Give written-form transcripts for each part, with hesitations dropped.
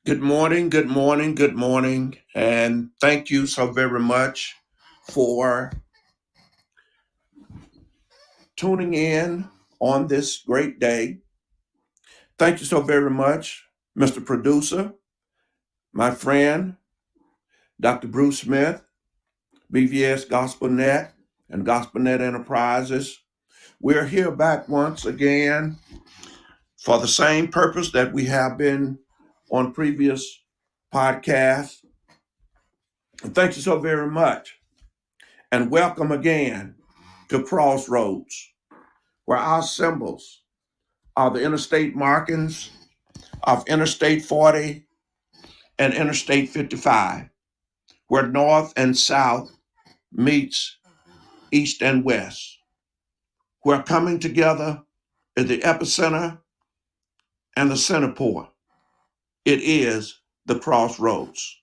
Good morning, good morning, good morning, and thank you so very much for tuning in on this great day. Thank you so very much, Mr. Producer, my friend, Dr. Bruce Smith, BVS Gospel Net, and Gospel Net Enterprises. We're here back once again for the same purpose that we have been on previous podcasts. And thank you so very much, and welcome again to Crossroads, where our symbols are the interstate markings of Interstate 40 and Interstate 55, where north and south meets east and west, where coming together is the epicenter and the center point. It is the crossroads.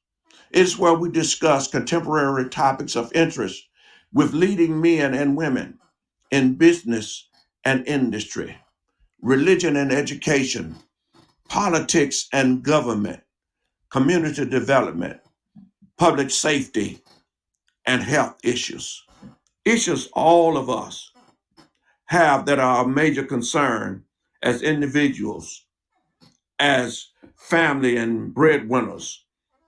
It is where we discuss contemporary topics of interest with leading men and women in business and industry, religion and education, politics and government, community development, public safety, and health issues. Issues all of us have that are a major concern as individuals, as family and breadwinners,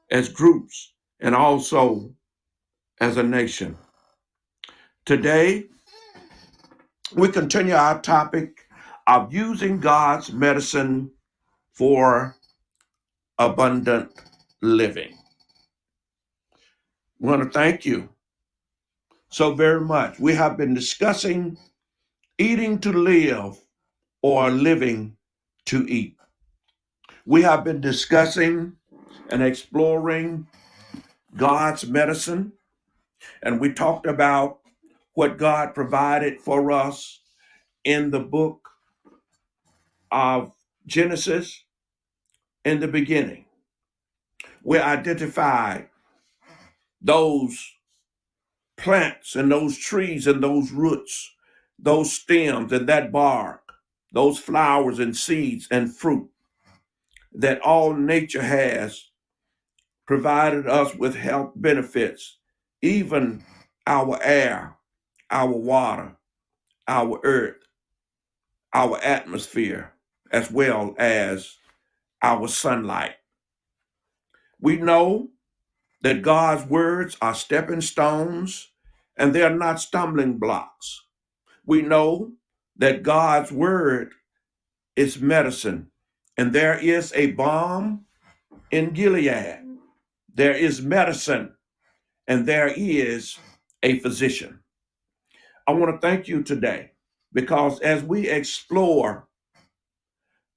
as groups, and also as a nation. Today, we continue our topic of using God's medicine for abundant living. We want to thank you so very much. We have been discussing eating to live or living to eat. We have been discussing and exploring God's medicine, and we talked about what God provided for us in the book of Genesis in the beginning. We identified those plants and those trees and those roots, those stems and that bark, those flowers and seeds and fruit that all nature has provided us with health benefits, even our air, our water, our earth, our atmosphere, as well as our sunlight. We know that God's words are stepping stones and they're not stumbling blocks. We know that God's word is medicine, and there is a balm in Gilead. There is medicine, and there is a physician. I want to thank you today because as we explore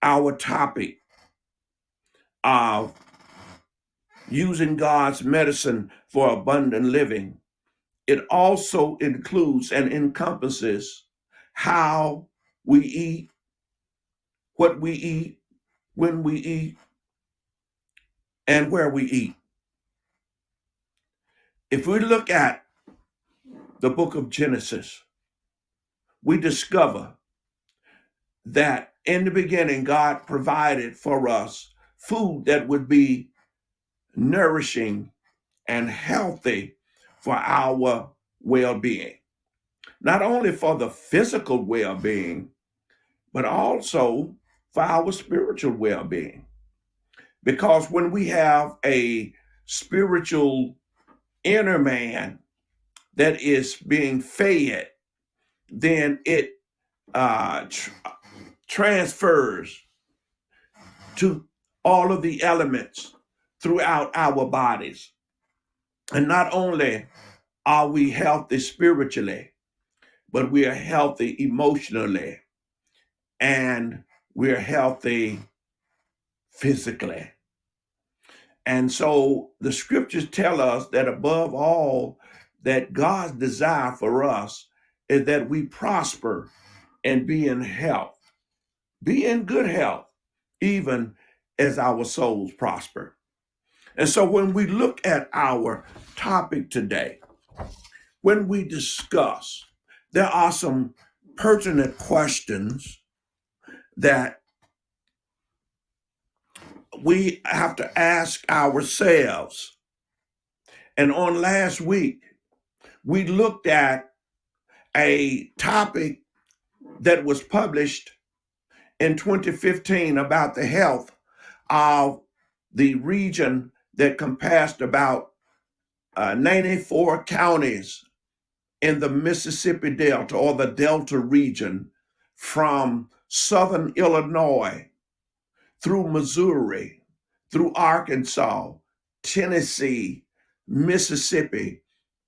our topic of using God's medicine for abundant living, it also includes and encompasses how we eat, what we eat, when we eat, and where we eat. If we look at the book of Genesis, we discover that in the beginning, God provided for us food that would be nourishing and healthy for our well being. Not only for the physical well being, but also for our spiritual well being. Because when we have a spiritual inner man that is being fed, then it transfers to all of the elements throughout our bodies. And not only are we healthy spiritually, but we are healthy emotionally and we're healthy physically. And so the scriptures tell us that above all, that God's desire for us is that we prosper and be in health, be in good health, even as our souls prosper. And so when we look at our topic today, when we discuss, there are some pertinent questions that we have to ask ourselves. And on last week, we looked at a topic that was published in 2015 about the health of the region that compassed about 94 counties in the Mississippi Delta or the Delta region from southern Illinois through Missouri, through Arkansas, Tennessee, Mississippi,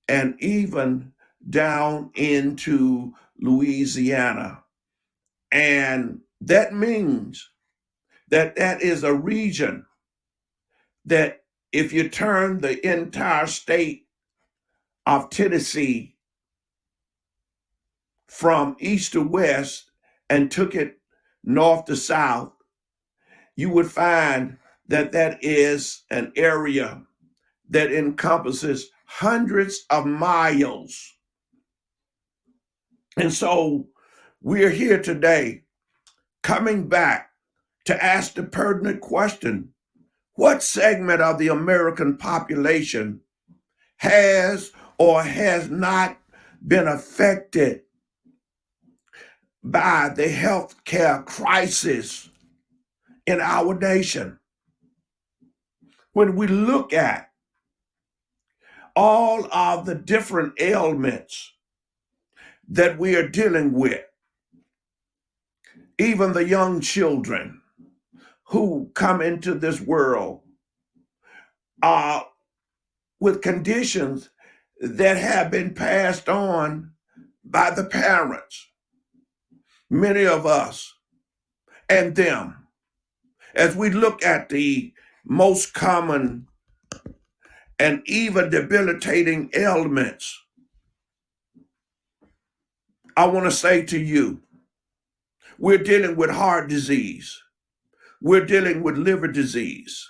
and even down into Louisiana. And that means that that is a region that if you turn the entire state of Tennessee from east to west and took it north to south, you would find that that is an area that encompasses hundreds of miles. And so we're here today coming back to ask the pertinent question: what segment of the American population has or has not been affected by the healthcare crisis in our nation? When we look at all of the different ailments that we are dealing with, even the young children who come into this world with conditions that have been passed on by the parents, many of us and them. As we look at the most common and even debilitating ailments, I want to say to you, we're dealing with heart disease. We're dealing with liver disease.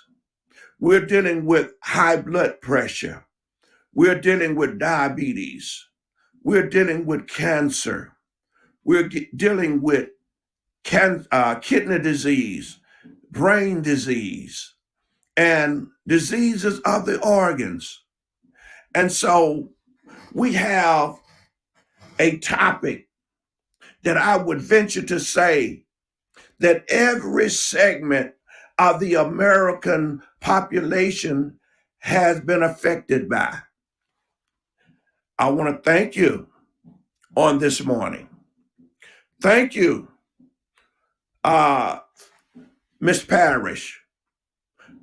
We're dealing with high blood pressure. We're dealing with diabetes. We're dealing with cancer. We're dealing with kidney disease, brain disease, and diseases of the organs. And so we have a topic that I would venture to say that every segment of the American population has been affected by. I want to thank you on this morning. Thank you, Miss Parrish,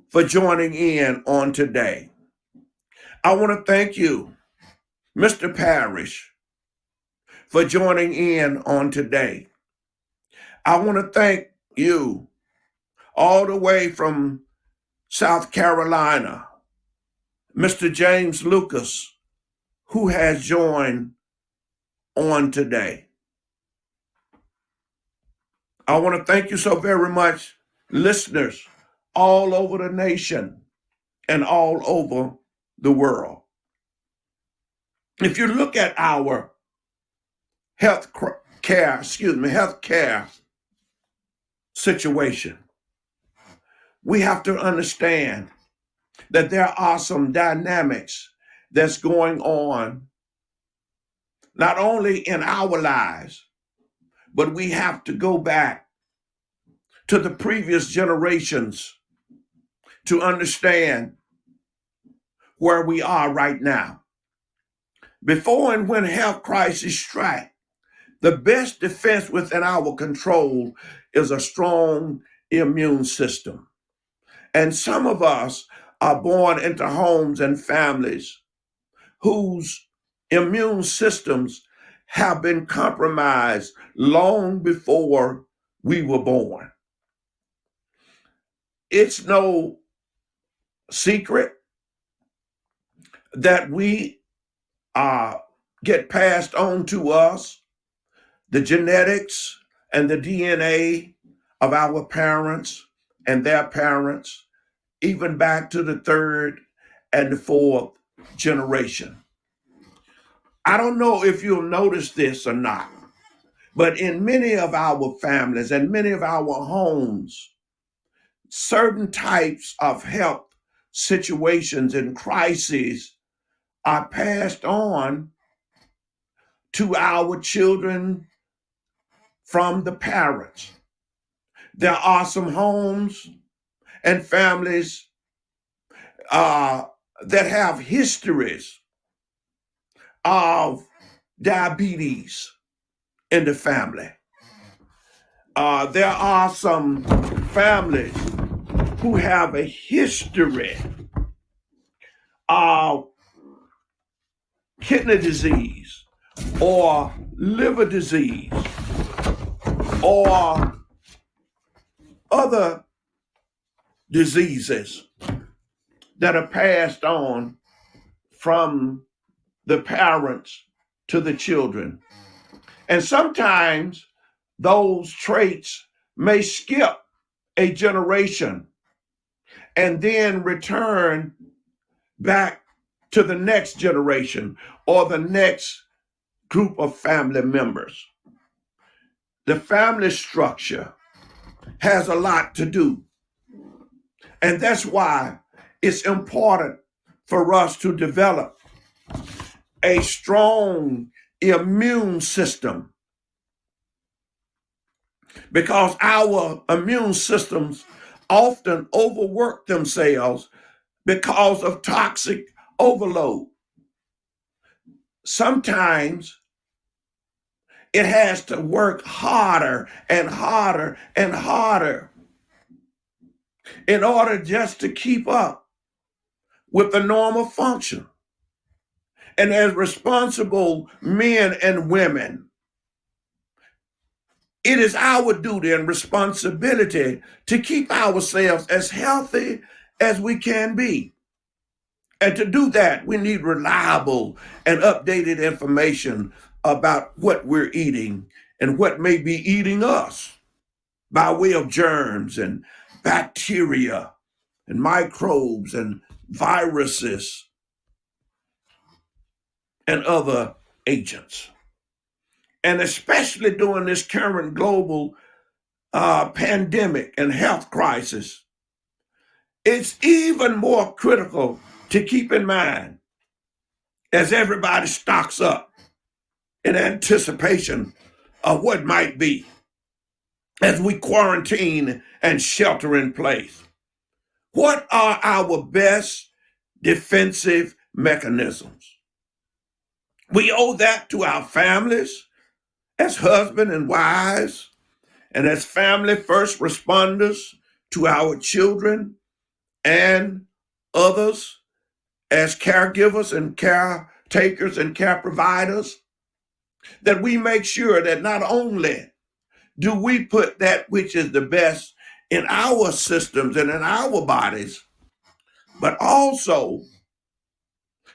for joining in on today. I want to thank you, Mr. Parrish, for joining in on today. I want to thank you all the way from South Carolina, Mr. James Lucas, who has joined on today. I want to thank you so very much, listeners all over the nation and all over the world. If you look at our healthcare situation, we have to understand that there are some dynamics that's going on, not only in our lives, but we have to go back to the previous generations to understand where we are right now. Before and when health crises strike, the best defense within our control is a strong immune system. And some of us are born into homes and families whose immune systems have been compromised long before we were born. It's no secret that we get passed on to us the genetics and the DNA of our parents and their parents, even back to the third and the fourth generation. I don't know if you'll notice this or not, but in many of our families and many of our homes, certain types of health situations and crises are passed on to our children from the parents. There are some homes and families uh, that have histories of diabetes in the family. There are some families who have a history of kidney disease or liver disease or other diseases that are passed on from the parents to the children. And sometimes those traits may skip a generation and then return back to the next generation or the next group of family members. The family structure has a lot to do. And that's why it's important for us to develop a strong immune system, because our immune systems often overwork themselves because of toxic overload. Sometimes it has to work harder and harder and harder in order just to keep up with the normal function. And as responsible men and women, it is our duty and responsibility to keep ourselves as healthy as we can be. And to do that, we need reliable and updated information about what we're eating and what may be eating us by way of germs and bacteria and microbes and viruses and other agents. And especially during this current global pandemic and health crisis, it's even more critical to keep in mind as everybody stocks up in anticipation of what might be as we quarantine and shelter in place. What are our best defensive mechanisms? We owe that to our families as husbands and wives, and as family first responders to our children and others as caregivers and caretakers and care providers, that we make sure that not only do we put that which is the best in our systems and in our bodies, but also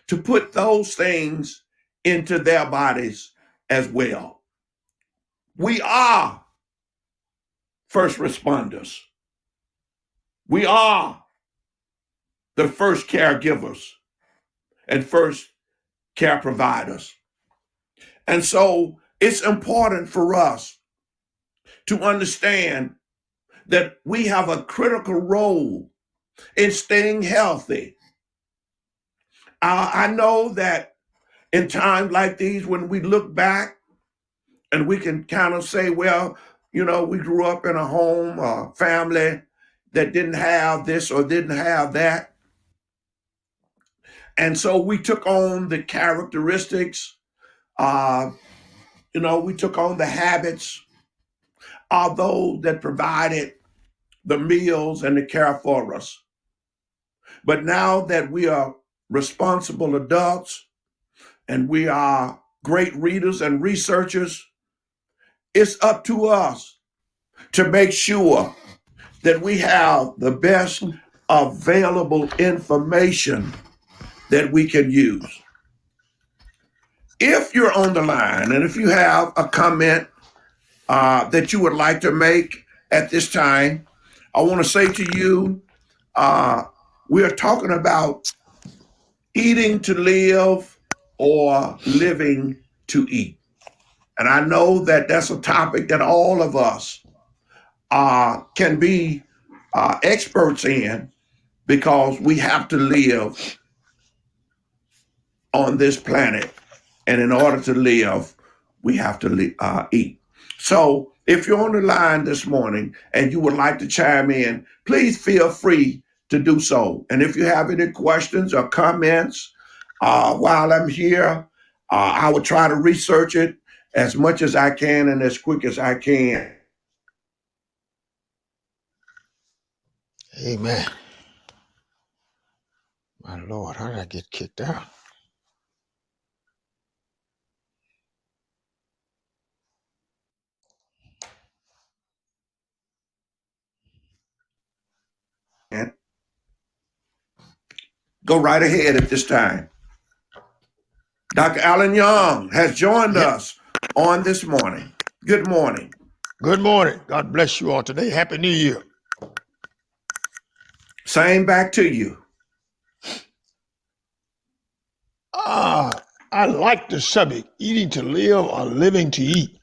to put those things into their bodies as well. We are first responders. We are the first caregivers and first care providers. And so it's important for us to understand that we have a critical role in staying healthy. I know that in times like these, when we look back and we can kind of say, well, we grew up in a home, a family that didn't have this or didn't have that. And so we took on the characteristics, we took on the habits of those that provided the meals and the care for us. But now that we are responsible adults and we are great readers and researchers, it's up to us to make sure that we have the best available information that we can use. If you're on the line and if you have a comment that you would like to make at this time, I want to say to you, we are talking about eating to live or living to eat. And I know that that's a topic that all of us can be experts in, because we have to live on this planet. And in order to live, we have to eat. So if you're on the line this morning and you would like to chime in, please feel free to do so. And if you have any questions or comments while I'm here, I will try to research it as much as I can and as quick as I can. Amen. My Lord, how did I get kicked out? And go right ahead at this time. Dr. Alan Young has joined us on this morning. Good morning. Good morning. God bless you all today. Happy New Year. Same back to you. I like the subject, eating to live or living to eat.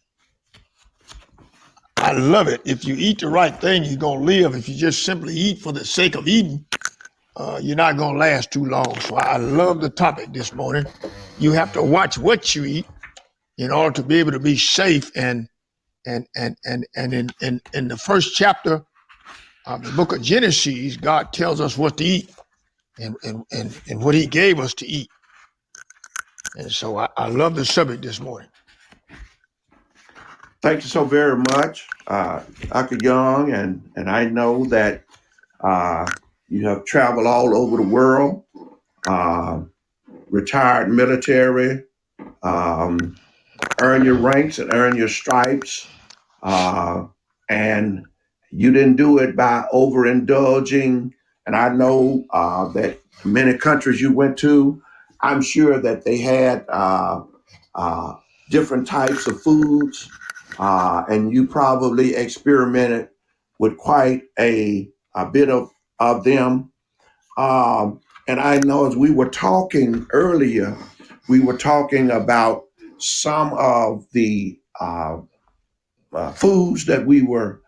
I love it. If you eat the right thing, you're going to live. If you just simply eat for the sake of eating, you're not going to last too long. So I love the topic this morning. You have to watch what you eat in order to be able to be safe. And in the first chapter of the book of Genesis, God tells us what to eat and what he gave us to eat. And so I love the subject this morning. Thank you so very much, Dr. Young. And I know that you have traveled all over the world, retired military, earn your ranks and earn your stripes. And you didn't do it by overindulging. And I know that many countries you went to, I'm sure that they had different types of foods, and you probably experimented with quite a bit of them. And I know as we were talking earlier, we were talking about some of the foods that we were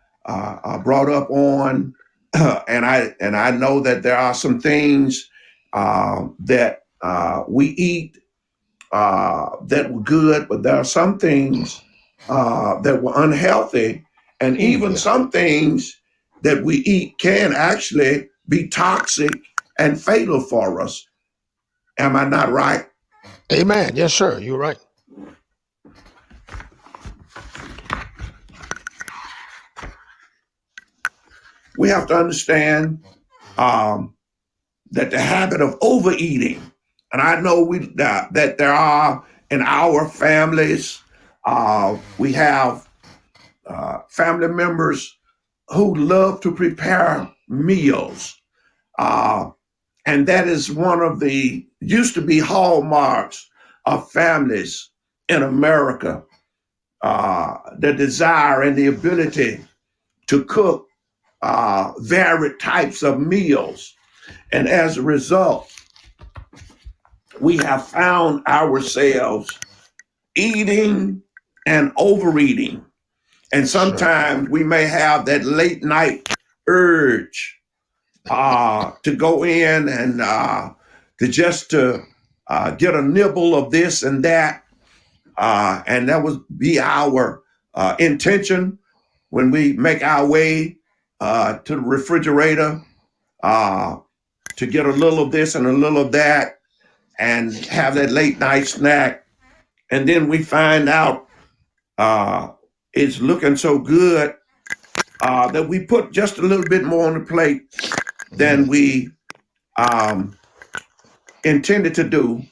brought up on, and I know that there are some things that we eat that were good, but there are some things that were unhealthy, and even some things that we eat can actually be toxic and fatal for us. Am I not right? Amen. Yes, sir. You're right. We have to understand that the habit of overeating, and I know that there are in our families, we have family members who love to prepare meals. And that is one of the used to be hallmarks of families in America, the desire and the ability to cook varied types of meals. And as a result, we have found ourselves eating and overeating. And sometimes we may have that late night urge to go in and to get a nibble of this and that. And that would be our intention when we make our way to the refrigerator to get a little of this and a little of that and have that late night snack. And then we find out it's looking so good that we put just a little bit more on the plate than we intended to do.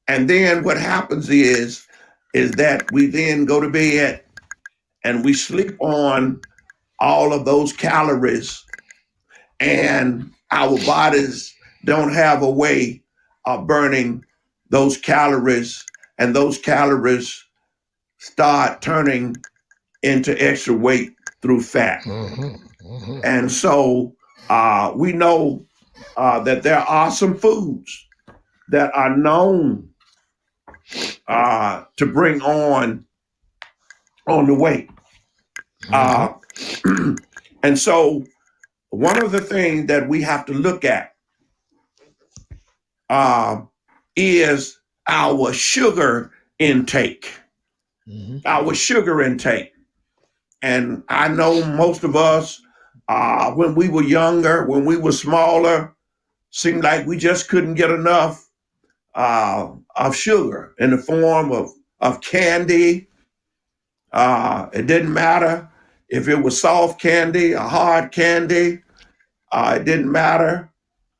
And then what happens is that we then go to bed and we sleep on all of those calories, and our bodies don't have a way of burning those calories, and those calories start turning into extra weight through fat. And so we know that there are some foods that are known to bring on the weight. And so one of the things that we have to look at uh, is our sugar intake. Mm-hmm. Our sugar intake. And I know most of us, when we were younger, when we were smaller, seemed like we just couldn't get enough of sugar in the form of candy. It didn't matter if it was soft candy or hard candy. It didn't matter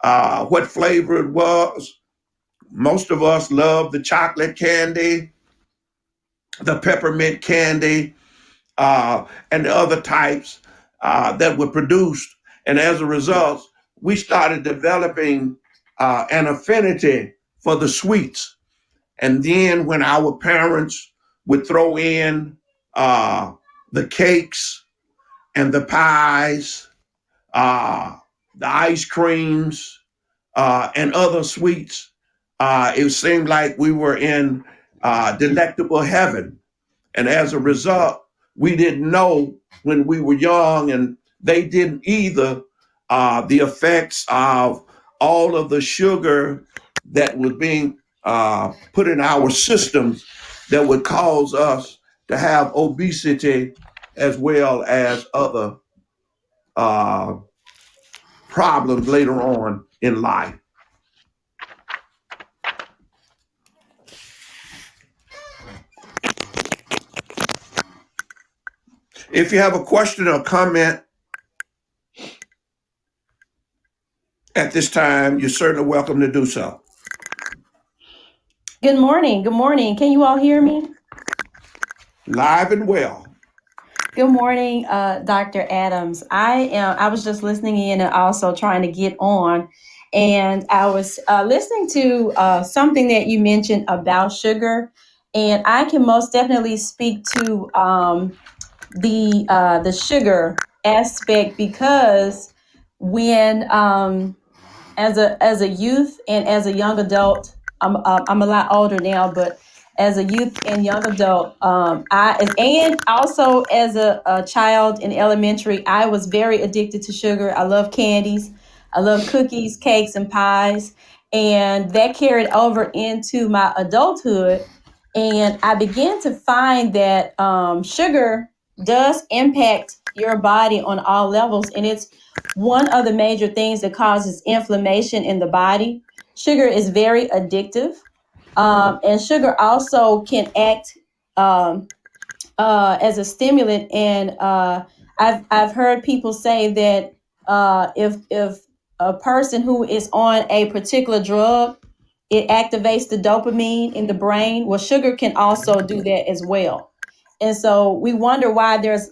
what flavor it was. Most of us loved the chocolate candy, the peppermint candy, and the other types that were produced. And as a result, we started developing an affinity for the sweets. And then when our parents would throw in uh, the cakes and the pies, uh, the ice creams, and other sweets, it seemed like we were in delectable heaven. And as a result, we didn't know when we were young, and they didn't either, the effects of all of the sugar that was being put in our systems that would cause us to have obesity as well as other uh, problems later on in life. If you have a question or comment at this time, you're certainly welcome to do so. Good morning. Good morning. Can you all hear me? Live and well. Good morning, Dr. Adams. I was just listening in and also trying to get on, and I was listening to something that you mentioned about sugar, and I can most definitely speak to the sugar aspect because when as a youth and as a young adult, I'm a lot older now, but as a youth and young adult, and also as a child in elementary, I was very addicted to sugar. I love candies, I love cookies, cakes, and pies, and that carried over into my adulthood. And I began to find that sugar does impact your body on all levels, and it's one of the major things that causes inflammation in the body. Sugar is very addictive, and sugar also can act um, as a stimulant. And I've heard people say that if a person who is on a particular drug, it activates the dopamine in the brain. Well, sugar can also do that as well. And so we wonder why there's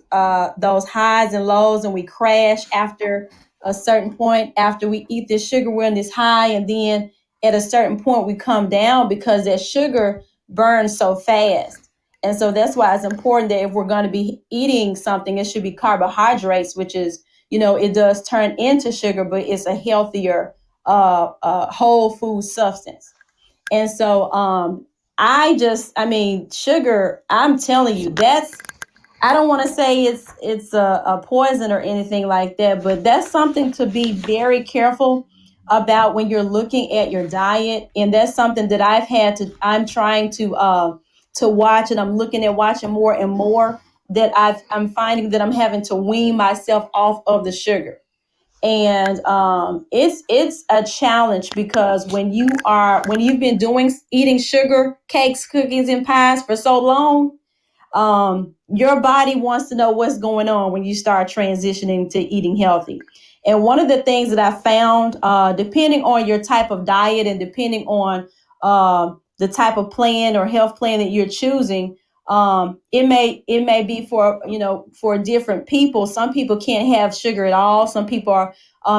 those highs and lows, and we crash after a certain point. After we eat this sugar, we're in this high, and then at a certain point we come down because that sugar burns so fast. And so that's why it's important that if we're going to be eating something, it should be carbohydrates, which is, it does turn into sugar, but it's a healthier whole food substance. And so I mean, sugar, I'm telling you, I don't want to say it's a poison or anything like that, but that's something to be very careful about when you're looking at your diet. And that's something that I'm trying to watch, and I'm looking at watching more and more, that I'm finding that I'm having to wean myself off of the sugar. And it's a challenge because when you've been eating sugar, cakes, cookies, and pies for so long, your body wants to know what's going on when you start transitioning to eating healthy. And one of the things that I found, depending on your type of diet and depending on the type of plan or health plan that you're choosing, it may be for different people. Some people can't have sugar at all. Some people are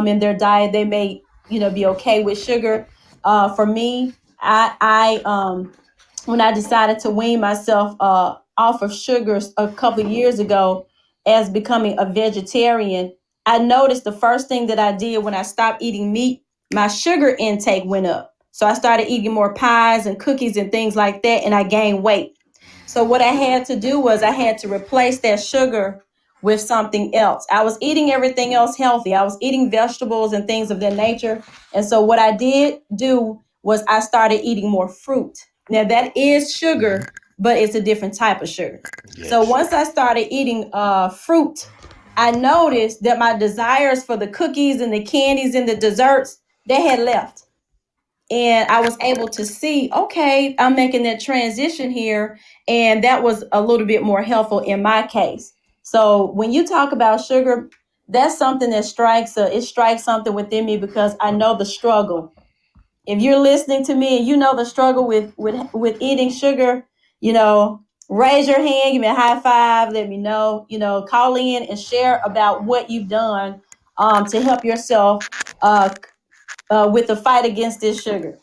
in their diet, they may be okay with sugar. For me, I when I decided to wean myself off of sugars a couple of years ago as becoming a vegetarian, I noticed the first thing that I did when I stopped eating meat, my sugar intake went up. So I started eating more pies and cookies and things like that, and I gained weight. So what I had to do was I had to replace that sugar with something else. I was eating everything else healthy. I was eating vegetables and things of that nature. And so what I did do was I started eating more fruit. Now that is sugar, but it's a different type of sugar. Yes. So once I started eating fruit, I noticed that my desires for the cookies and the candies and the desserts, they had left. And I was able to see, okay, I'm making that transition here. And that was a little bit more helpful in my case. So when you talk about sugar, that's something that strikes something within me because I know the struggle. If you're listening to me and you know the struggle with eating sugar, raise your hand, give me a high five, let me know, call in and share about what you've done to help yourself with the fight against this sugar.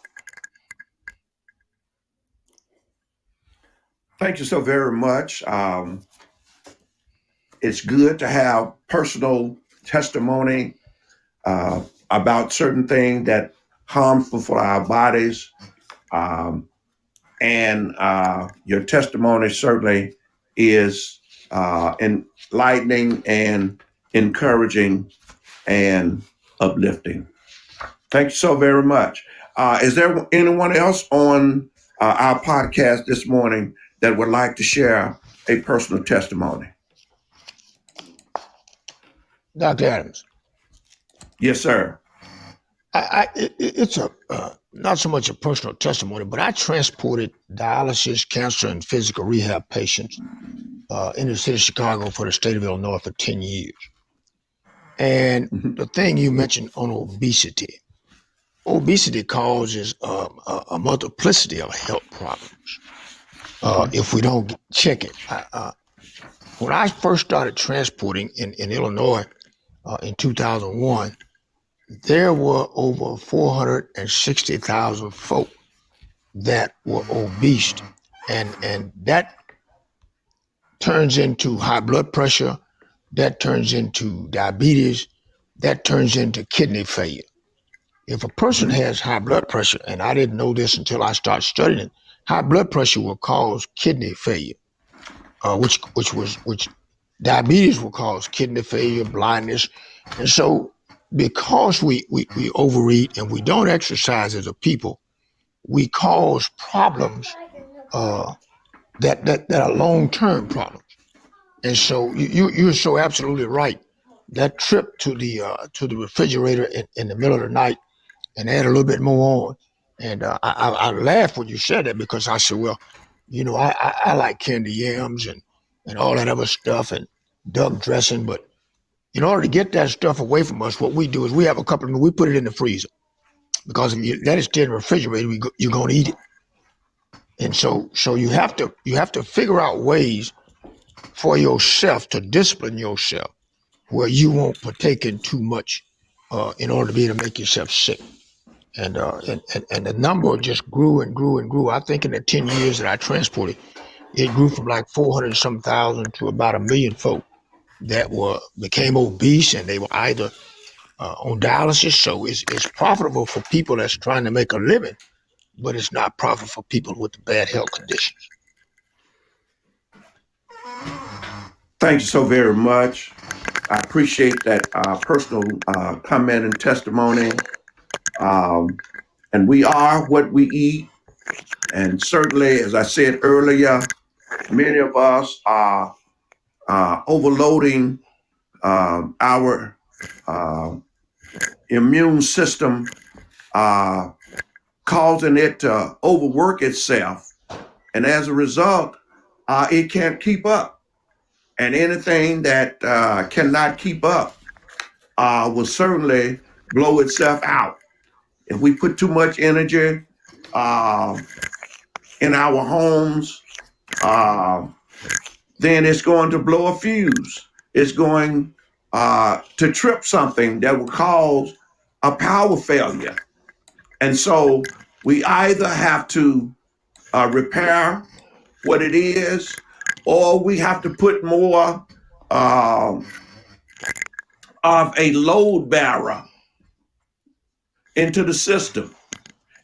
Thank you so very much. It's good to have personal testimony about certain things that harmful for our bodies. And your testimony certainly is enlightening and encouraging and uplifting. Thank you so very much. Is there anyone else on our podcast this morning that would like to share a personal testimony? Dr. Adams. Yes, sir. It's not so much a personal testimony, but I transported dialysis, cancer, and physical rehab patients in the city of Chicago for the state of Illinois for 10 years. And the thing you mentioned on obesity causes a multiplicity of health problems if we don't check it. When I first started transporting in Illinois in 2001, there were over 460,000 folk that were obese, and that turns into high blood pressure, that turns into diabetes, that turns into kidney failure. If a person has high blood pressure, and I didn't know this until I started studying it, high blood pressure will cause kidney failure, which diabetes will cause kidney failure, blindness, and so because we overeat and we don't exercise as a people, we cause problems that are long-term problems. And so you're so absolutely right. That trip to the refrigerator in the middle of the night and add a little bit more on. And I laughed when you said that because I said, well, I like candy yams and all that other stuff and duck dressing, but in order to get that stuff away from us, what we do is we have a couple of them, we put it in the freezer because if you let it stay in the refrigerator, you're going to eat it. And so you have to figure out ways for yourself to discipline yourself where you won't partake in too much in order to be able to make yourself sick. And the number just grew and grew and grew. I think in the 10 years that I transported, it grew from like 400 and some thousand to about 1 million folk that became obese, and they were either on dialysis. So it's profitable for people that's trying to make a living, but it's not profitable for people with bad health conditions. Thank you so very much. I appreciate that personal comment and testimony. And we are what we eat. And certainly, as I said earlier, many of us are overloading our immune system, causing it to overwork itself. And as a result, it can't keep up. And anything that cannot keep up will certainly blow itself out. If we put too much energy in our homes, then it's going to blow a fuse. It's going to trip something that will cause a power failure. And so we either have to repair what it is, or we have to put more of a load bearer into the system.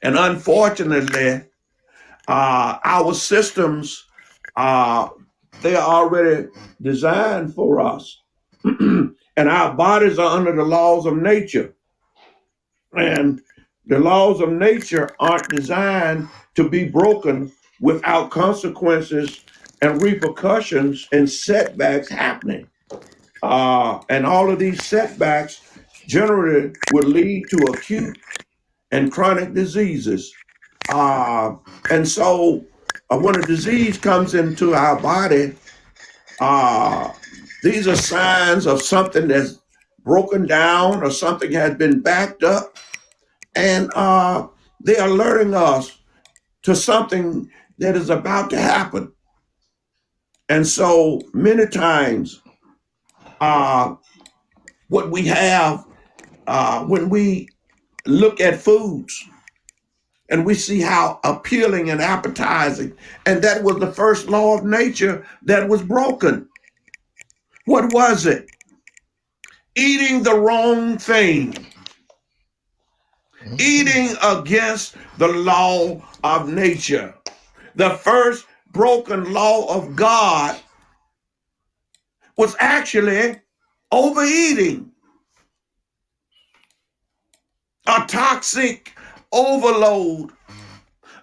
And unfortunately, our systems, they are already designed for us And our bodies are under the laws of nature. And the laws of nature aren't designed to be broken without consequences and repercussions and setbacks happening. And all of these setbacks generally will lead to acute and chronic diseases. Uh, and so when a disease comes into our body, uh, these are signs of something that's broken down or something has been backed up. And they are alerting us to something that is about to happen. And so many times, uh, what we have when we look at foods and we see how appealing and appetizing, and that was the first law of nature that was broken. What was it? Eating the wrong thing, eating against the law of nature. The first broken law of God was actually overeating, a toxic overload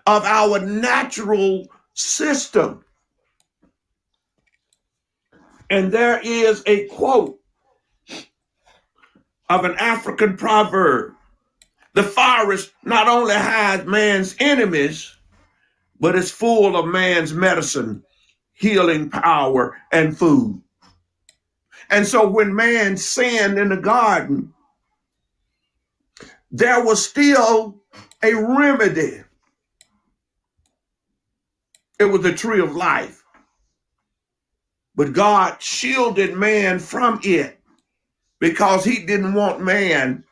of our natural system. And there is a quote of an African proverb: the forest not only hides man's enemies, but it's full of man's medicine, healing power, and food. And so when man sinned in the garden, there was still a remedy. It was the tree of life. But God shielded man from it because he didn't want man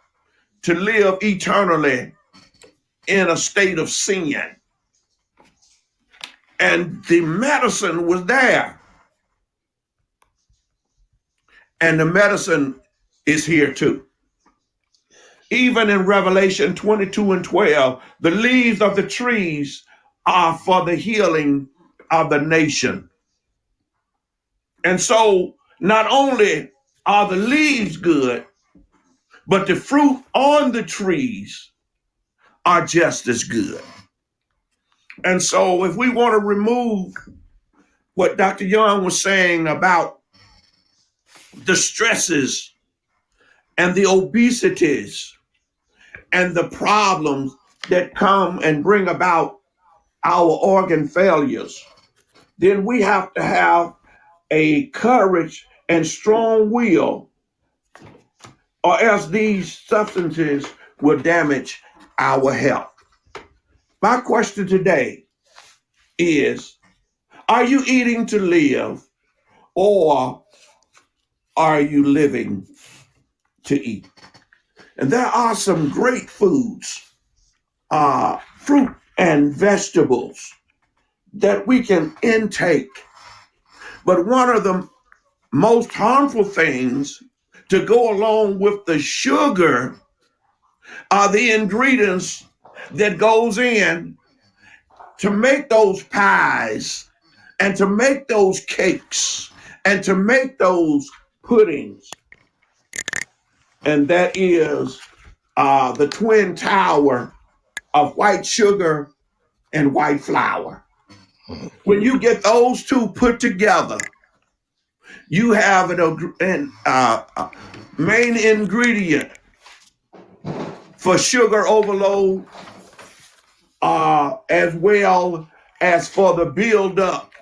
to live eternally in a state of sin. And the medicine was there. And the medicine is here too. Even in Revelation 22 and 12, the leaves of the trees are for the healing of the nation. And so not only are the leaves good, but the fruit on the trees are just as good. And so if we want to remove what Dr. Young was saying about the stresses and the obesities and the problems that come and bring about our organ failures, then we have to have a courage and strong will, or else these substances will damage our health. My question today is, are you eating to live, or are you living to eat? And there are some great foods, fruit and vegetables that we can intake. But one of the most harmful things to go along with the sugar are the ingredients that goes in to make those pies and to make those cakes and to make those puddings. And that is the twin tower of white sugar and white flour. When you get those two put together, you have an main ingredient for sugar overload, as well as for the buildup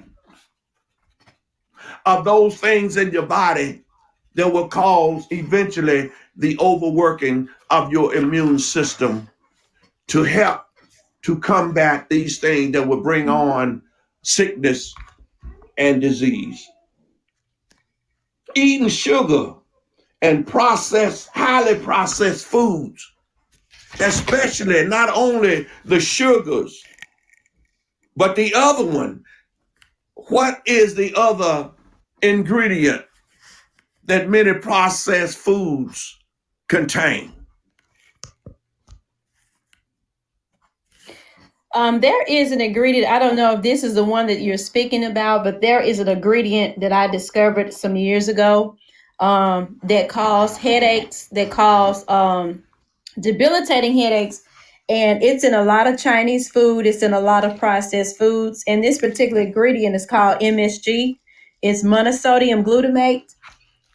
of those things in your body that will cause eventually the overworking of your immune system to help to combat these things that will bring on sickness and disease. Eating sugar and highly processed foods, especially not only the sugars, but the other one. What is the other ingredient that many processed foods contain? There is an ingredient. I don't know if this is the one that you're speaking about, but there is an ingredient that I discovered some years ago. that cause headaches, that cause debilitating headaches. And it's in a lot of Chinese food. It's in a lot of processed foods. And this particular ingredient is called MSG. It's monosodium glutamate.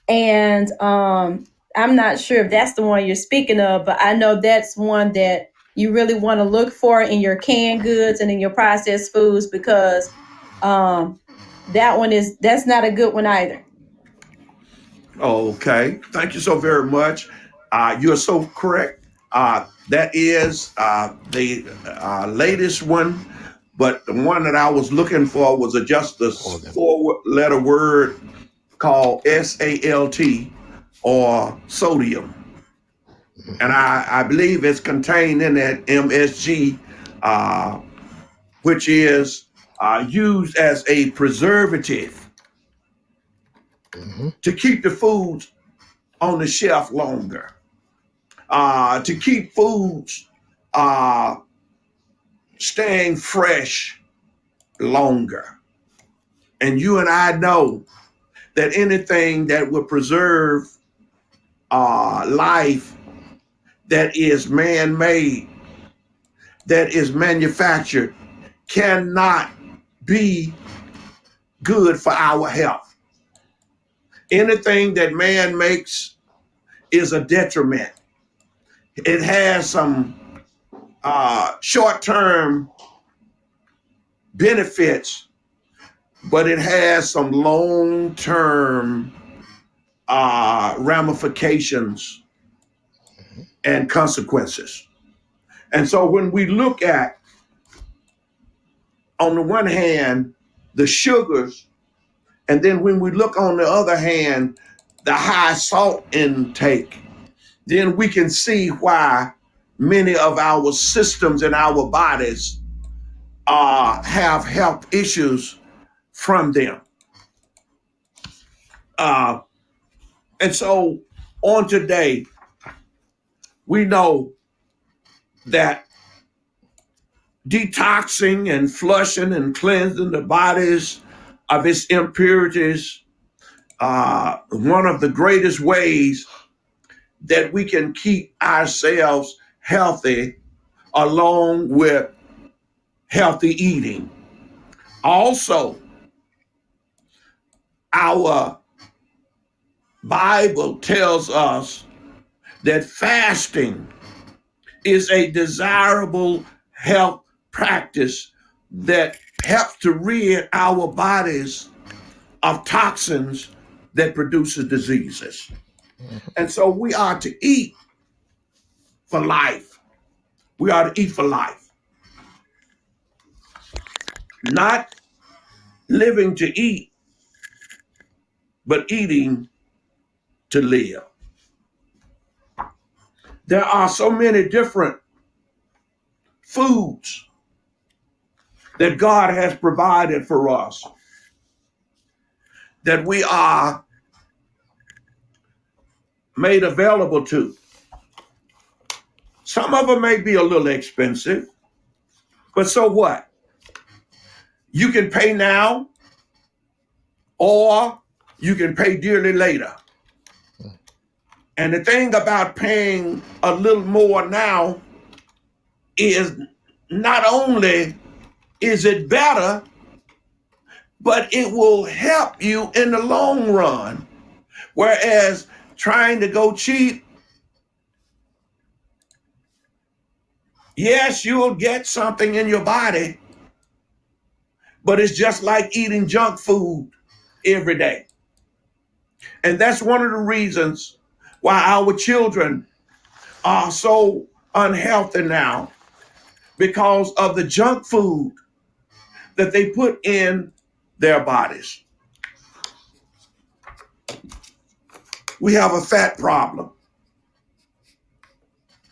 And I'm not sure if that's the one you're speaking of, but I know that's one that you really want to look for in your canned goods and in your processed foods, because that's not a good one either. Okay. Thank you so very much. You're so correct. That is the latest one, but the one that I was looking for was just a four-letter word called SALT, or sodium. And I believe it's contained in that MSG, which is used as a preservative to keep the foods on the shelf longer, to keep foods staying fresh longer. And you and I know that anything that will preserve life that is man-made, that is manufactured, cannot be good for our health. Anything that man makes is a detriment. It has some short-term benefits, but it has some long-term ramifications and consequences. And so when we look at, on the one hand, the sugars, and then when we look on the other hand, the high salt intake, then we can see why many of our systems in our bodies have health issues from them. And so on today, we know that detoxing and flushing and cleansing the bodies of its impurities, one of the greatest ways that we can keep ourselves healthy, along with healthy eating. Also, our Bible tells us that fasting is a desirable health practice that helps to rid our bodies of toxins that produces diseases. And so we are to eat for life. We are to eat for life. Not living to eat, but eating to live. There are so many different foods that God has provided for us that we are made available to. Some of them may be a little expensive, but so what? You can pay now, or you can pay dearly later. And the thing about paying a little more now is not only is it better, but it will help you in the long run. Whereas trying to go cheap, yes, you'll get something in your body, but it's just like eating junk food every day. And that's one of the reasons why our children are so unhealthy now, because of the junk food that they put in their bodies. We have a fat problem.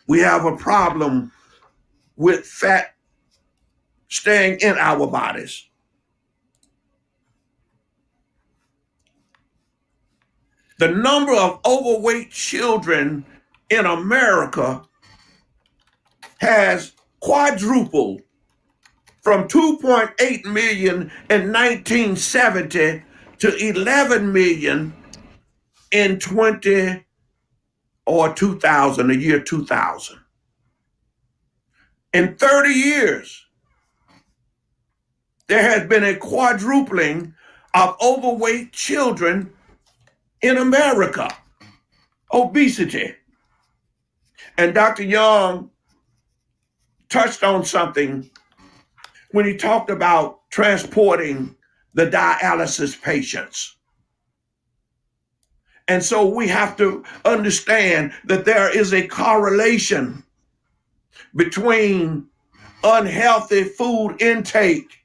We have a problem with fat staying in our bodies. The number of overweight children in America has quadrupled from 2.8 million in 1970 to 11 million in 20 or 2000, the year 2000. In 30 years, there has been a quadrupling of overweight children in America. Obesity. And Dr. Young touched on something when he talked about transporting the dialysis patients. And so we have to understand that there is a correlation between unhealthy food intake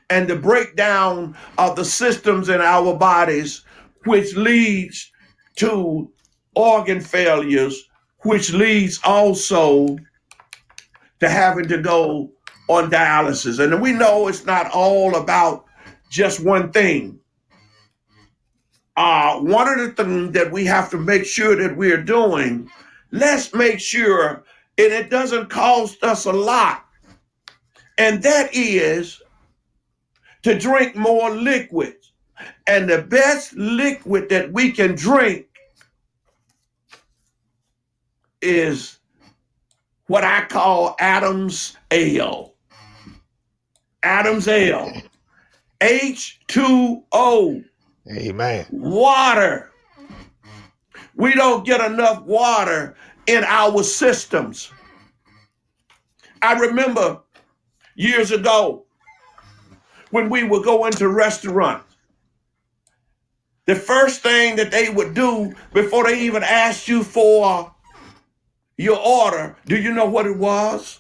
and the breakdown of the systems in our bodies, which leads to organ failures, which leads also to having to go on dialysis. And we know it's not all about just one thing. One of the things that we have to make sure that we're doing, let's make sure, and it doesn't cost us a lot, and that is to drink more liquids. And the best liquid that we can drink is what I call Adam's Ale. Adam's Ale. H2O. Amen. Water. We don't get enough water in our systems. I remember years ago when we would go into restaurants, the first thing that they would do before they even asked you for your order, do you know what it was?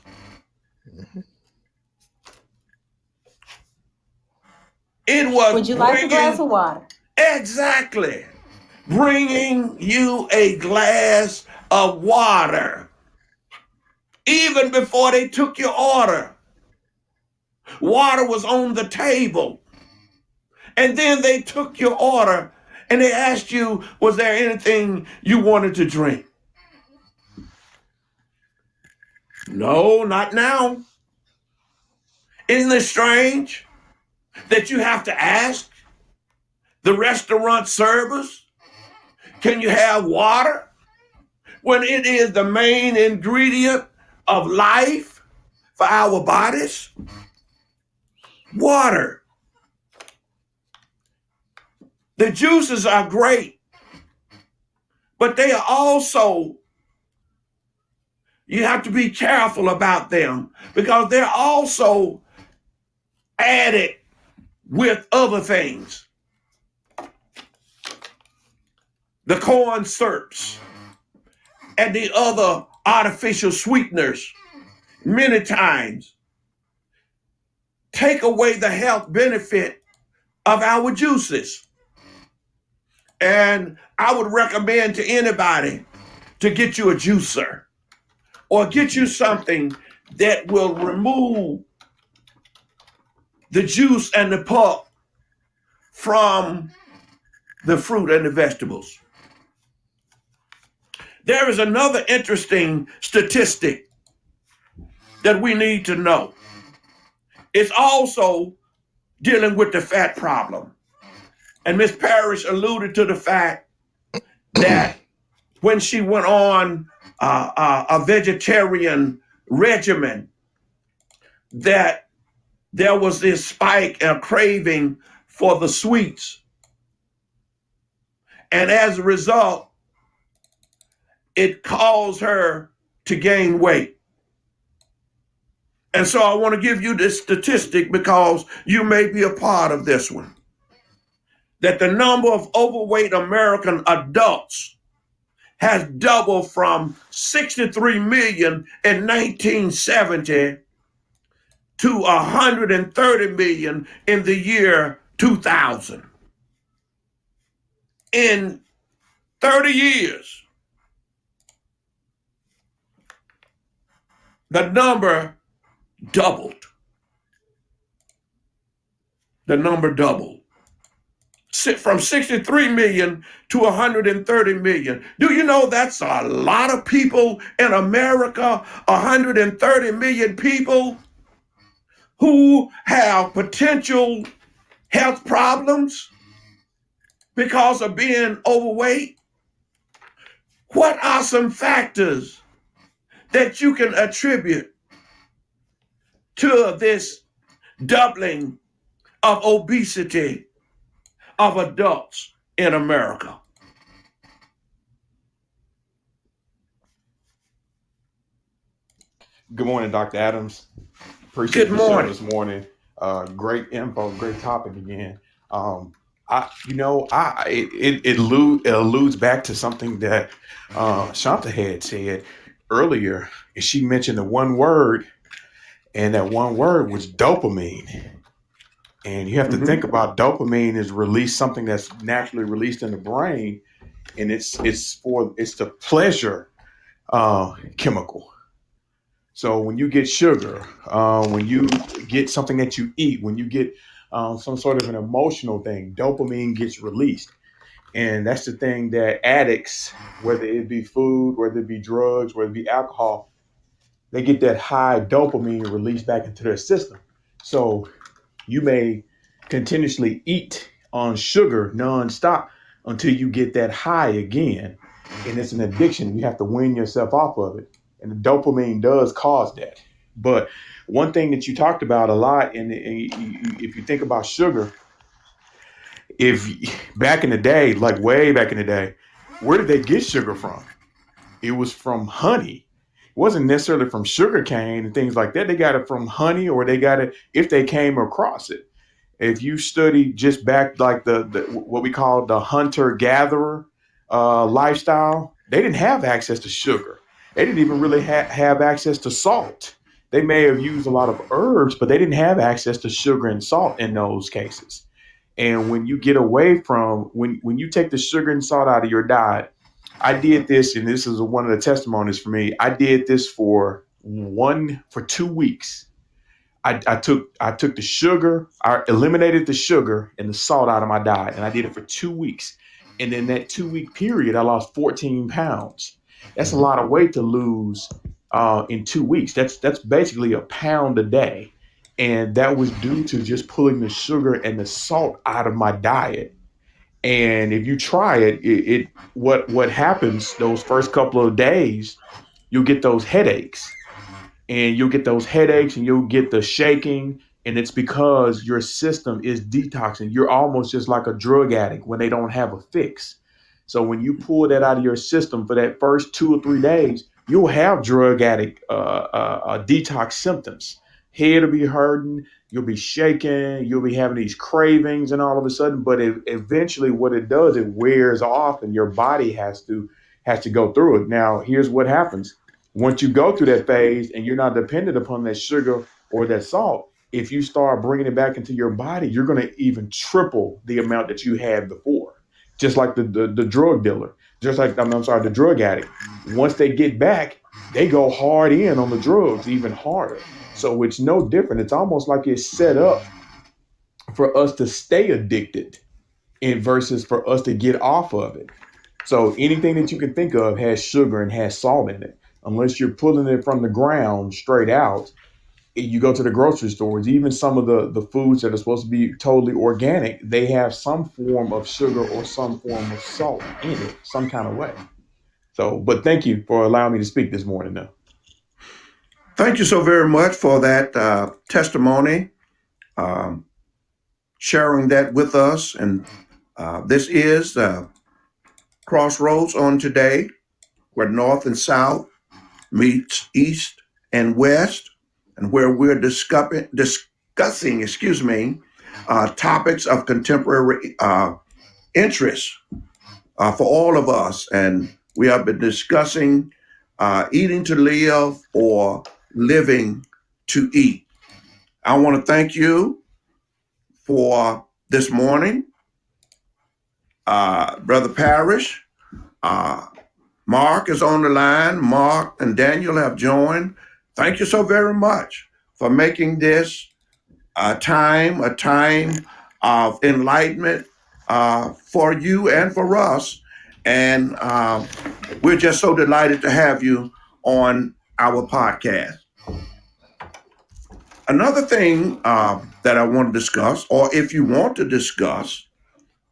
It was Would you like a glass of water? Exactly. Bringing you a glass of water. Even before they took your order, water was on the table. And then they took your order and they asked you, was there anything you wanted to drink? No, not now. Isn't it strange that you have to ask the restaurant servers, can you have water? When it is the main ingredient of life for our bodies? Water. The juices are great, but they are also, you have to be careful about them because they're also added with other things. The corn syrups and the other artificial sweeteners many times take away the health benefit of our juices. And I would recommend to anybody to get you a juicer or get you something that will remove the juice and the pulp from the fruit and the vegetables. There is another interesting statistic that we need to know. It's also dealing with the fat problem. And Ms. Parrish alluded to the fact that when she went on a vegetarian regimen, that there was this spike and craving for the sweets. And as a result, it caused her to gain weight. And so I want to give you this statistic because you may be a part of this one. That the number of overweight American adults has doubled from 63 million in 1970 to 130 million in the year 2000. In 30 years, the number doubled. The number doubled. From 63 million to 130 million. Do you know that's a lot of people in America? 130 million people who have potential health problems. because of being overweight? What are some factors that you can attribute to this doubling of obesity of adults in America? Good morning, Dr. Adams. Appreciate Good the show morning. this morning. Great info, great topic again. It alludes back to something that Shanta had said earlier. And she mentioned the one word, and that one word was dopamine. And you have to think about dopamine is released, something that's naturally released in the brain, and it's the pleasure chemical. So when you get sugar, when you get something that you eat, when you get some sort of an emotional thing, dopamine gets released. And that's the thing that addicts, whether it be food, whether it be drugs, whether it be alcohol, they get that high dopamine released back into their system. So you may continuously eat on sugar nonstop until you get that high again. And it's an addiction. You have to wean yourself off of it. And the dopamine does cause that. But one thing that you talked about a lot, and if you think about sugar, if back in the day, like way back in the day, where did they get sugar from? It was from honey. It wasn't necessarily from sugar cane and things like that. They got it from honey, or they got it if they came across it. If you study just back like the what we call the hunter gatherer lifestyle, they didn't have access to sugar. They didn't even really have access to salt. They may have used a lot of herbs, but they didn't have access to sugar and salt in those cases. And when you get away from when you take the sugar and salt out of your diet, I did this, and this is one of the testimonies for me. I did this for 2 weeks. I took the sugar, I eliminated the sugar and the salt out of my diet, and I did it for 2 weeks. And in that 2 week period, I lost 14 pounds. That's a lot of weight to lose in 2 weeks. That's basically a pound a day, and that was due to just pulling the sugar and the salt out of my diet. And if you try it, what happens those first couple of days, you'll get those headaches, and you'll get the shaking, and it's because your system is detoxing. You're almost just like a drug addict when they don't have a fix. So when you pull that out of your system for that first 2 or 3 days, you'll have drug addict detox symptoms. Head will be hurting, you'll be shaking, you'll be having these cravings, and all of a sudden, but eventually, what it does, it wears off, and your body has to go through it. Now, here's what happens: once you go through that phase and you're not dependent upon that sugar or that salt, if you start bringing it back into your body, you're going to even triple the amount that you had before. Just like the drug dealer, just like, I'm sorry, the drug addict. Once they get back, they go hard in on the drugs even harder. So it's no different. It's almost like it's set up for us to stay addicted and versus for us to get off of it. So anything that you can think of has sugar and has salt in it. Unless you're pulling it from the ground straight out, you go to the grocery stores, even some of the foods that are supposed to be totally organic, they have some form of sugar or some form of salt in it, some kind of way. So, but thank you for allowing me to speak this morning, though. Thank you so very much for that testimony, um, sharing that with us. And this is Crossroads on today, where North and South meets East and West, and where we're discussing, topics of contemporary interest for all of us. And we have been discussing eating to live or living to eat. I want to thank you for this morning, Brother Parrish. Mark is on the line. Mark and Daniel have joined. Thank you so very much for making this a time of enlightenment for you and for us. And we're just so delighted to have you on our podcast. Another thing that I want to discuss, or if you want to discuss,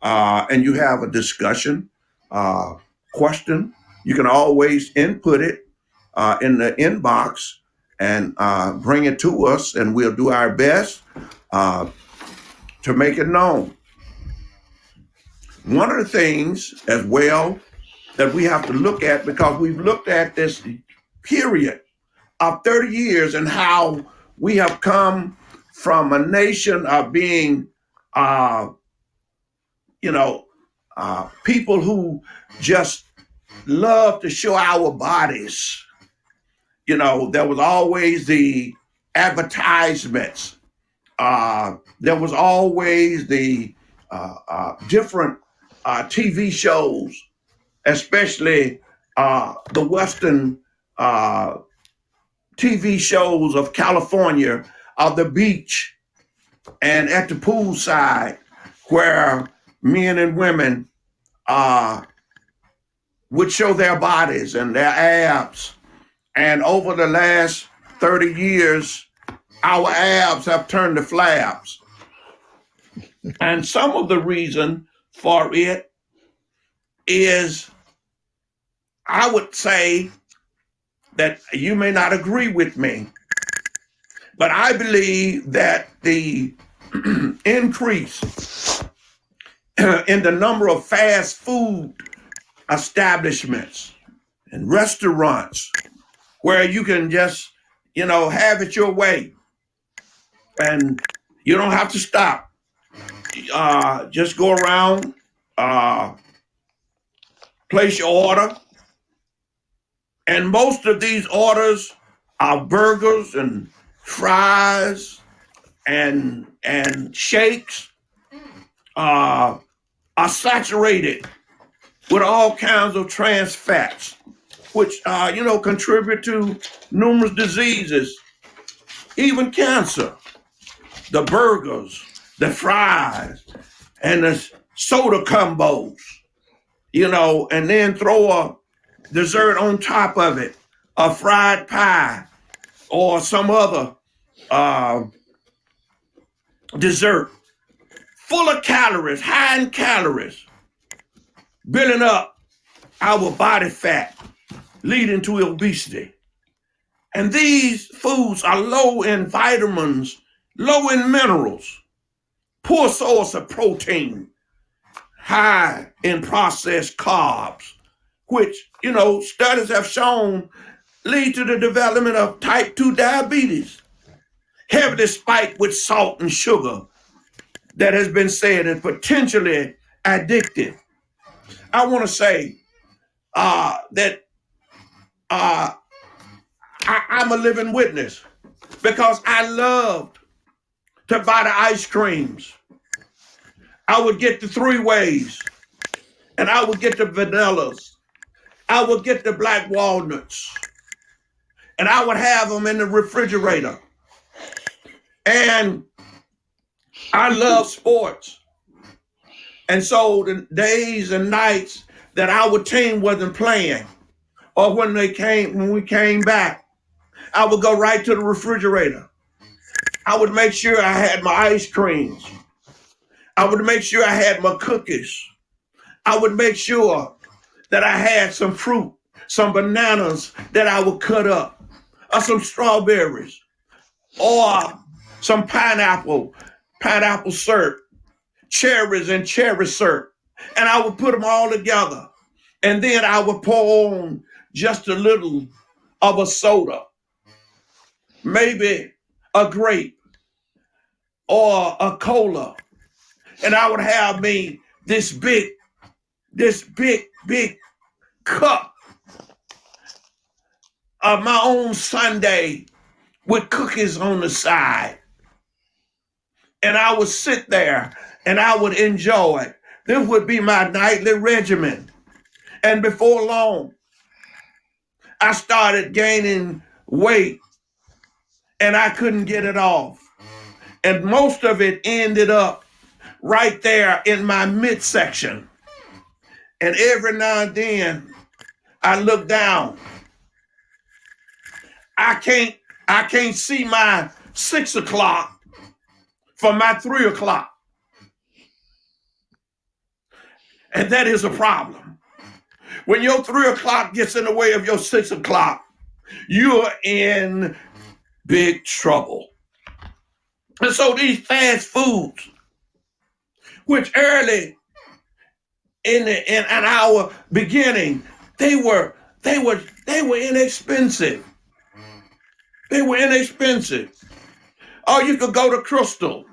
and you have a discussion, question, you can always input it in the inbox and bring it to us, and we'll do our best to make it known. One of the things as well that we have to look at, because we've looked at this period of 30 years and how we have come from a nation of being, people who just love to show our bodies. There was always the advertisements. There was always the different TV shows, especially the Western TV shows of California, of the beach and at the poolside, where men and women would show their bodies and their abs. And over the last 30 years, our abs have turned to flabs. And some of the reason for it is, I would say that you may not agree with me, but I believe that the increase in the number of fast food establishments and restaurants where you can just, have it your way and you don't have to stop. Just go around, place your order. And most of these orders are burgers and fries and shakes, are saturated with all kinds of trans fats, which contribute to numerous diseases, even cancer. The burgers, the fries, and the soda combos, and then throw a dessert on top of it, a fried pie or some other dessert, full of calories, high in calories, building up our body fat, leading to obesity. And these foods are low in vitamins, low in minerals, poor source of protein, high in processed carbs, which, studies have shown lead to the development of type 2 diabetes, heavily spiked with salt and sugar that has been said is potentially addictive. I want to say that I'm a living witness, because I loved to buy the ice creams. I would get the 3 ways, and I would get the vanillas. I would get the black walnuts, and I would have them in the refrigerator. And I love sports. And so the days and nights that our team wasn't playing, or when we came back, I would go right to the refrigerator. I would make sure I had my ice creams. I would make sure I had my cookies. I would make sure that I had some fruit, some bananas that I would cut up, or some strawberries, or some pineapple syrup, cherries and cherry syrup. And I would put them all together. And then I would pour on just a little of a soda, maybe a grape or a cola. And I would have me this big cup of my own sundae with cookies on the side. And I would sit there and I would enjoy it. This would be my nightly regimen. And before long, I started gaining weight and I couldn't get it off. And most of it ended up right there in my midsection. And every now and then I look down. I can't see my 6 o'clock from my 3 o'clock. And that is a problem. When your 3 o'clock gets in the way of your 6 o'clock, you're in big trouble. And so these fast foods, which early in our beginning, they were inexpensive. They were inexpensive. Or you could go to Crystal.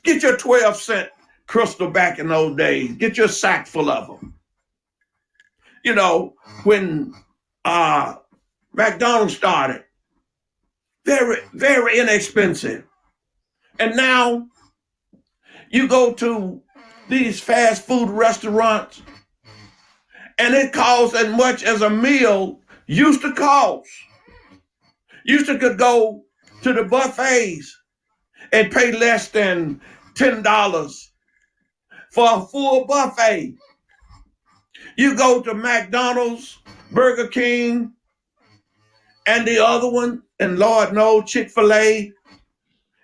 Get your 12-cent Crystal back in those days. Get your sack full of them. You know, when McDonald's started, very, very inexpensive. And now you go to these fast food restaurants and it costs as much as a meal used to cost. Used to could go to the buffets and pay less than $10 for a full buffet. You go to McDonald's, Burger King, and the other one, and Lord knows, Chick-fil-A,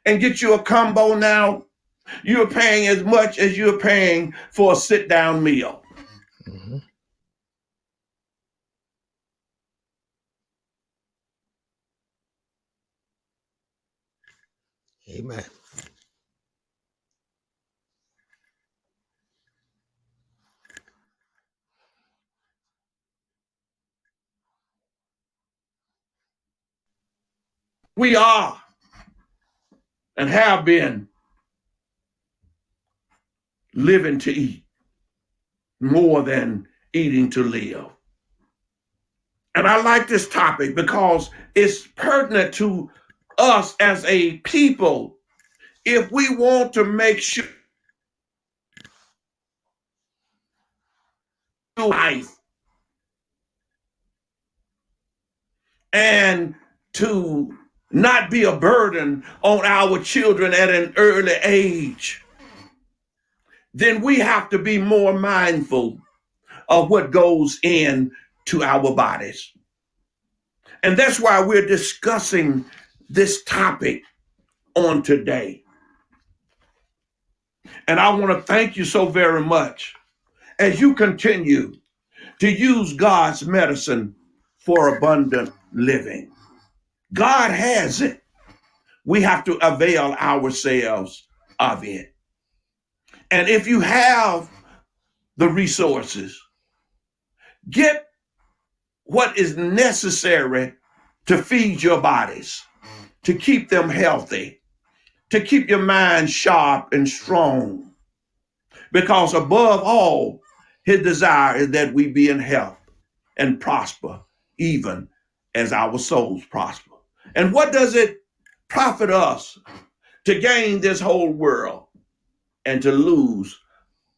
and get you a combo now. You're paying as much as you're paying for a sit-down meal. Mm-hmm. Amen. We are and have been living to eat more than eating to live. And I like this topic because it's pertinent to us as a people if we want to make sure life and to not be a burden on our children at an early age, then we have to be more mindful of what goes into our bodies. And that's why we're discussing this topic on today. And I want to thank you so very much as you continue to use God's medicine for abundant living. God has it. We have to avail ourselves of it. And if you have the resources, get what is necessary to feed your bodies, to keep them healthy, to keep your mind sharp and strong. Because above all, his desire is that we be in health and prosper, even as our souls prosper. And what does it profit us to gain this whole world and to lose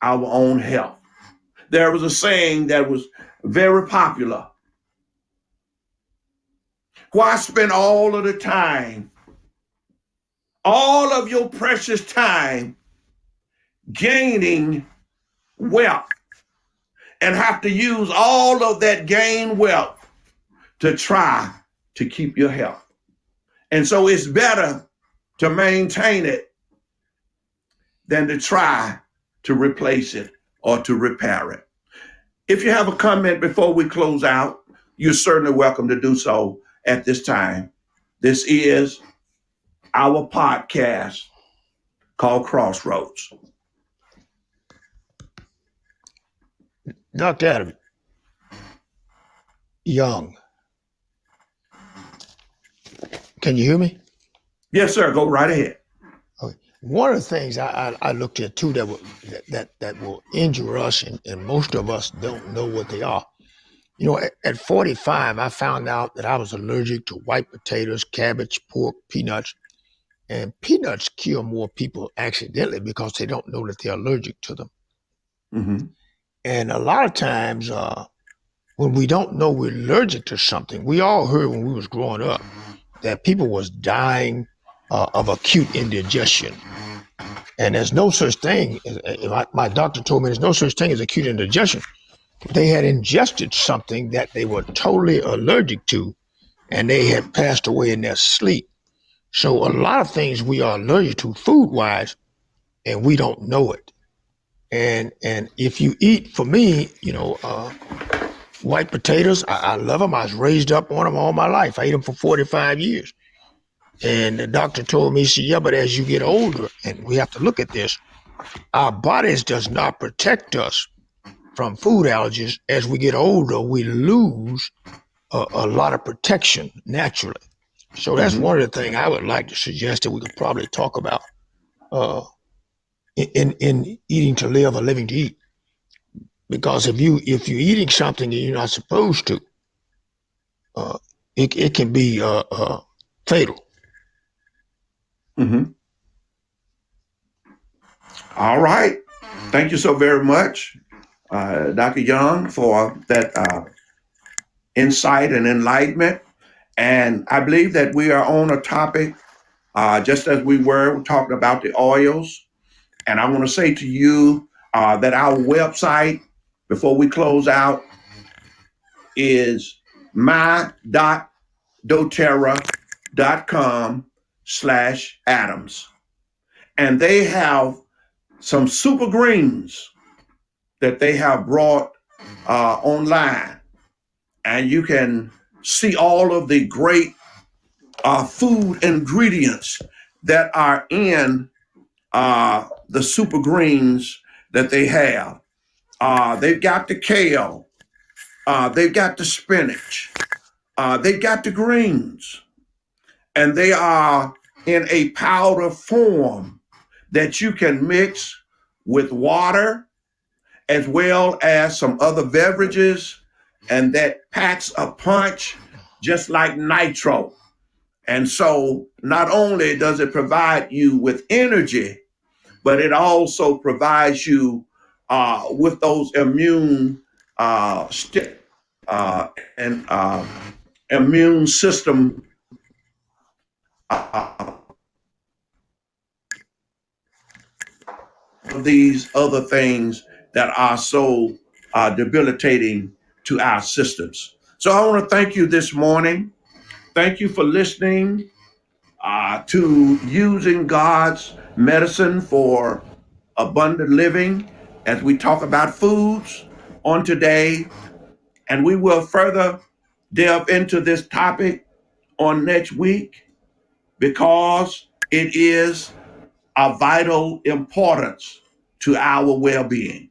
our own health? There was a saying that was very popular. Why spend all of the time, all of your precious time gaining wealth and have to use all of that gained wealth to try to keep your health? And so it's better to maintain it than to try to replace it or to repair it. If you have a comment before we close out, you're certainly welcome to do so at this time. This is our podcast called Crossroads. Dr. Adam, Young, can you hear me? Yes, sir. Go right ahead. Okay. One of the things I looked at too that will injure us, and most of us don't know what they are. You know, at 45, I found out that I was allergic to white potatoes, cabbage, pork, peanuts. And peanuts kill more people accidentally because they don't know that they're allergic to them. Mm-hmm. And a lot of times when we don't know we're allergic to something, we all heard when we was growing up that people was dying of acute indigestion. And there's no such thing, my doctor told me there's no such thing as acute indigestion. They had ingested something that they were totally allergic to, and they had passed away in their sleep. So a lot of things we are allergic to food-wise, and we don't know it. And if you eat, for me, white potatoes, I love them. I was raised up on them all my life. I ate them for 45 years. And the doctor told me, he said, yeah, but as you get older, and we have to look at this, our bodies does not protect us from food allergies. As we get older, we lose a lot of protection naturally. So that's one of the things I would like to suggest that we could probably talk about in eating to live or living to eat. Because if you're eating something that you're not supposed to, it can be fatal. Mm-hmm. All right. Thank you so very much, Dr. Young, for that insight and enlightenment. And I believe that we are on a topic, just as we're talking about the oils. And I want to say to you that our website, before we close out, is my.doterra.com/Adams. And they have some super greens that they have brought online. And you can see all of the great food ingredients that are in the super greens that they have. They've got the kale, they've got the spinach, they've got the greens, and they are in a powder form that you can mix with water as well as some other beverages, and that packs a punch just like nitro. And so not only does it provide you with energy, but it also provides you with those immune and immune system of these other things that are so debilitating to our systems. So I want to thank you this morning. Thank you for listening to Using God's Medicine for Abundant Living as we talk about foods on today. And we will further delve into this topic on next week because it is of vital importance to our well being.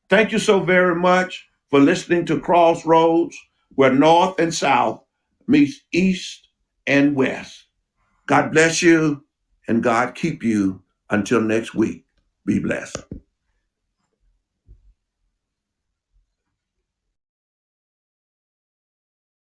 Thank you so very much for listening to Crossroads, where North and South meets East and West. God bless you and God keep you until next week. Be blessed.